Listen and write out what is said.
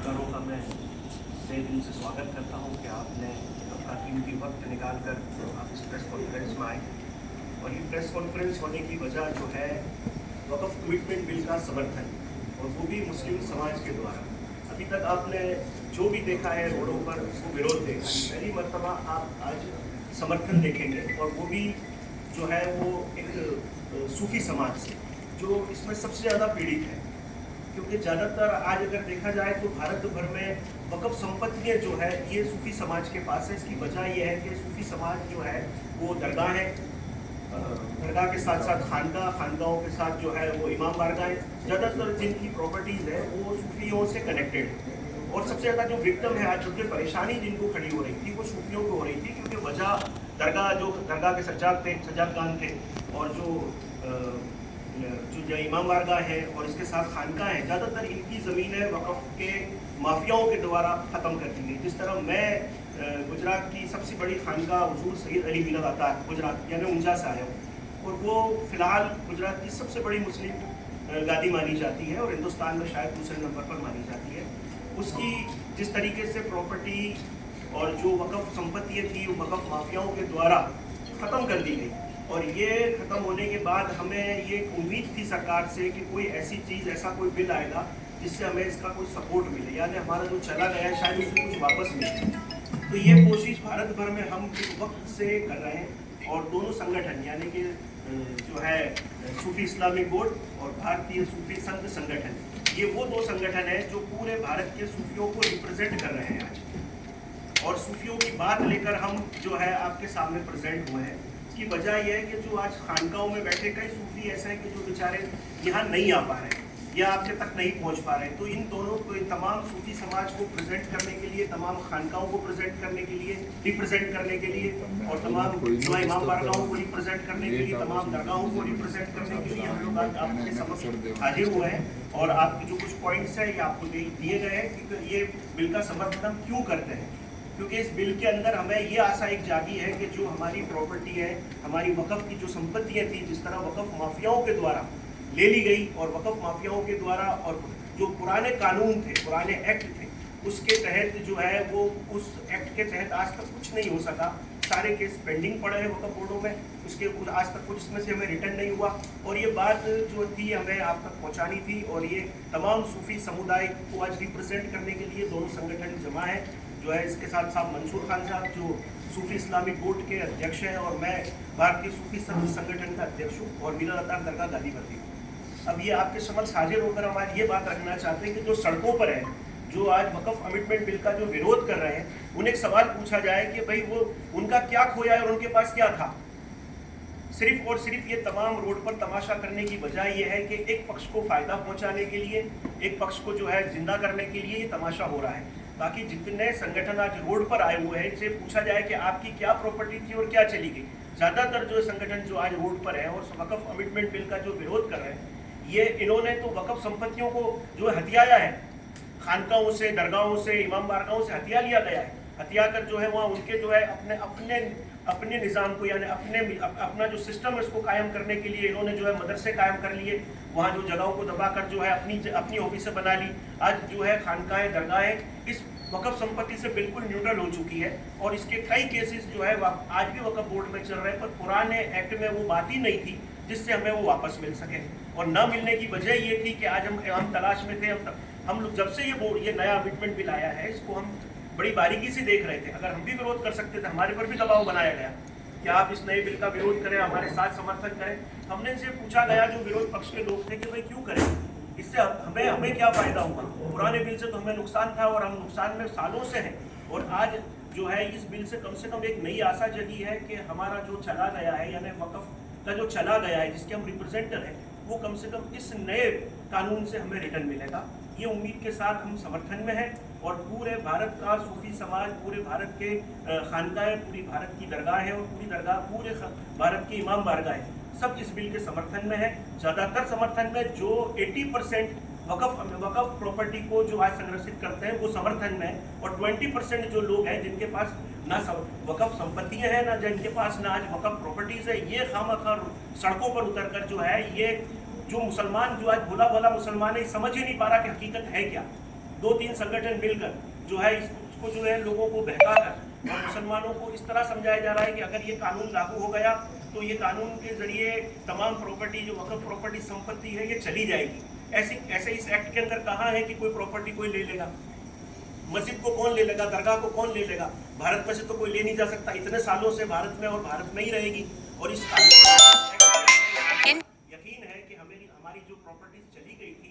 पत्रकारों का मैं तहे दिल से स्वागत करता हूं कि आपने अपना कीमती वक्त निकाल कर आप इस प्रेस कॉन्फ्रेंस में आए। और ये प्रेस कॉन्फ्रेंस होने की वजह जो है वक़्फ़ कमिटमेंट बिल का समर्थन, और वो भी मुस्लिम समाज के द्वारा। अभी तक आपने जो भी देखा है रोडों पर उसको विरोध देखा है, पहली मरतबा आप आज समर्थन देखेंगे, और वो भी जो है वो एक सूफी समाज से, जो इसमें सबसे ज़्यादा पीड़ित है। क्योंकि ज़्यादातर आज अगर देखा जाए तो भारत भर में वक़्फ़ संपत्तियाँ जो है ये सूफी समाज के पास है। इसकी वजह ये है कि सूफी समाज जो है वो दरगाह है, दरगाह के साथ साथ खानगाहों के साथ जो है वो इमाम बारगाह है। ज़्यादातर जिनकी प्रॉपर्टीज़ है वो सूफियों से कनेक्टेड है, और सबसे ज़्यादा जो विक्टिम है आज जो परेशानी जिनको खड़ी हो रही थी वो सूफियों को हो रही थी। क्योंकि वजह दरगाह के सज्जाद खान थे, और जो इमाम बारगाह है और इसके साथ खानका है, ज़्यादातर इनकी ज़मीनें वक़्फ़ के माफियाओं के द्वारा ख़त्म कर दी गई। जिस तरह मैं गुजरात की सबसे बड़ी खानका हुजूर सैयद अली मिलत आता है, गुजरात यानी ऊंचा से आया हूँ, और वो फ़िलहाल गुजरात की सबसे बड़ी मुस्लिम गादी मानी जाती है, और हिंदुस्तान में शायद दूसरे नंबर पर मानी जाती है। उसकी जिस तरीके से प्रॉपर्टी और जो वक़्फ़ संपत्तियाँ थी वो वक़्फ़ माफियाओं के द्वारा ख़त्म कर दी गई, और ये ख़त्म होने के बाद हमें ये उम्मीद थी सरकार से कि कोई ऐसी चीज़, ऐसा कोई बिल आएगा जिससे हमें इसका कोई सपोर्ट मिले, यानी हमारा जो चला गया है शायद उससे कुछ वापस मिले। तो ये कोशिश भारत भर में हम वक्त से कर रहे हैं, और दोनों संगठन यानी कि जो है सूफी इस्लामिक बोर्ड और भारतीय सूफी संघ संगठन, ये वो दो संगठन हैं जो पूरे भारत के सूफियों को रिप्रेजेंट कर रहे हैं आज, और सूफियों की बात लेकर हम जो है आपके सामने प्रेजेंट हुए हैं। इसकी वजह यह है कि जो आज खानकाहों में बैठे कई सूफी ऐसे हैं कि जो बेचारे यहाँ नहीं आ पा रहे हैं या आपके तक नहीं पहुँच पा रहे हैं। तो इन दोनों को, तमाम सूफी समाज को प्रेजेंट करने के लिए, तमाम खानकाहों को प्रेजेंट करने के लिए, रिप्रेजेंट करने के लिए, और तमाम जो इमाम बारगाहों को रिप्रेजेंट करने के लिए, तमाम दरगाहों को रिप्रेजेंट करने के लिए हम लोग आज आपके समक्ष हाजिर हुए हैं। और आपके जो कुछ पॉइंट्स हैं ये आपको दिए गए हैं कि ये बिल का समर्थन हम क्यों करते हैं। क्योंकि इस बिल के अंदर हमें ये आशा एक जागी है कि जो हमारी प्रॉपर्टी है, हमारी वक़्फ़ की जो संपत्तियाँ थी, जिस तरह वक़्फ़ माफियाओं के द्वारा ले ली गई, और वक़्फ़ माफियाओं के द्वारा, और जो पुराने कानून थे, पुराने एक्ट थे, उसके तहत जो है वो उस एक्ट के तहत आज तक कुछ नहीं हो सका। सारे केस पेंडिंग पड़े हैं वक़्फ़ बोर्डों में, उसके आज तक कुछ इसमें से हमें रिटर्न नहीं हुआ। और ये बात जो थी हमें आप तक पहुँचानी थी, और ये तमाम सूफी समुदाय को आज रिप्रेजेंट करने के लिए दोनों संगठन जमा है। जो है इसके साथ साथ मंसूर खान साहब जो सूफी इस्लामिक बोर्ड के अध्यक्ष हैं, और मैं भारतीय सूफी संघ संगठन का अध्यक्ष हूँ, और मिलत अता दरगाह गादीपति हूँ। अब ये आपके समक्ष हाजिर होकर हम आज ये बात रखना चाहते हैं कि जो सड़कों पर है, जो आज वक़्फ़ कमिटमेंट बिल का जो विरोध कर रहे हैं, उन्हें एक सवाल पूछा जाए कि भाई वो उनका क्या खोया है और उनके पास क्या था। सिर्फ और सिर्फ ये तमाम रोड पर तमाशा करने की वजह यह है कि एक पक्ष को फ़ायदा पहुँचाने के लिए, एक पक्ष को जो है जिंदा करने के लिए ये तमाशा हो रहा है। बाकी जितने संगठन आज रोड पर आए हुए हैं, इनसे पूछा जाए कि आपकी क्या प्रॉपर्टी थी और क्या चली गई। ज़्यादातर जो संगठन जो आज रोड पर है और वक़्फ़ कमिटमेंट बिल का जो विरोध कर रहे हैं, ये इन्होंने तो वक़्फ़ संपत्तियों को जो हथियाया है, खानकाहों से, दरगाहों से, इमाम बारगाहों से हथिया लिया गया है। हथिया कर जो है वहाँ उनके जो है अपने निज़ाम को, यानी अपना जो सिस्टम है उसको कायम करने के लिए इन्होंने जो है मदरसे कायम कर लिए, वहाँ जो जगहों को दबाकर जो है अपनी ऑफिसें बना ली। आज जो है खानकाहें, दरगाहें इस वक़्फ़ संपत्ति से बिल्कुल न्यूट्रल हो चुकी है, और इसके कई केसेस जो है आज भी वक़्फ़ बोर्ड में चल रहे हैं, पर पुराने एक्ट में वो बात ही नहीं थी जिससे हमें वो वापस मिल सके। और न मिलने की वजह ये थी कि आज हम तलाश में थे। हम लोग जब से ये नया अमेंडमेंट बिल आया है, इसको हम बड़ी बारीकी से देख रहे थे। अगर हम भी विरोध कर सकते थे, हमारे पर भी दबाव बनाया गया कि आप इस नए बिल का विरोध करें, हमारे साथ समर्थन करें। हमने इनसे पूछा गया, जो विरोध पक्ष के लोग थे, कि भाई क्यों करें, इससे हमें क्या फ़ायदा हुआ। पुराने बिल से तो हमें नुकसान था, और हम नुकसान में सालों से हैं। और आज जो है इस बिल से कम एक नई आशा जगी है कि हमारा जो चला गया है, यानी वक़्फ़ का जो चला गया है, जिसके हम रिप्रेजेंटर हैं, वो कम से कम इस नए कानून से हमें रिटर्न मिलेगा। ये उम्मीद के साथ हम समर्थन में हैं, और पूरे भारत का सूफी समाज, पूरे भारत के खानकाहें, पूरी भारत की दरगाह है, और पूरी दरगाह, पूरे भारत की इमाम बारगाह सब इस बिल के समर्थन में है। ज़्यादातर समर्थन में जो 80% वक़्फ़ प्रॉपर्टी को जो आज संरक्षित करते हैं वो समर्थन में है, और 20% जो लोग हैं जिनके पास ना वक़्फ़ संपत्तियाँ हैं, ना जिनके पास ना आज वक़्फ़ प्रॉपर्टीज़ है, ये खामखा सड़कों पर उतर कर जो है, ये जो मुसलमान जो आज भोला भोला मुसलमान है, समझ ही नहीं पा रहा कि हकीकत है क्या। 2-3 संगठन मिलकर जो है इसको जो है लोगों को बहकाकर और मुसलमानों को इस तरह समझाया जा रहा है कि अगर ये कानून लागू हो गया तो ये कानून के जरिए तमाम प्रॉपर्टी जो वक्फ प्रॉपर्टी संपत्ति है ये चली जाएगी। ऐसे इस एक्ट के अंदर कहाँ है कि कोई प्रॉपर्टी कोई ले लेगा? मस्जिद को कौन ले लेगा? दरगाह को कौन ले लेगा? भारत में से तो कोई ले नहीं जा सकता। इतने सालों से भारत में और भारत में ही रहेगी। और इस कानून यकीन है कि हमारी जो प्रॉपर्टीज चली गई थी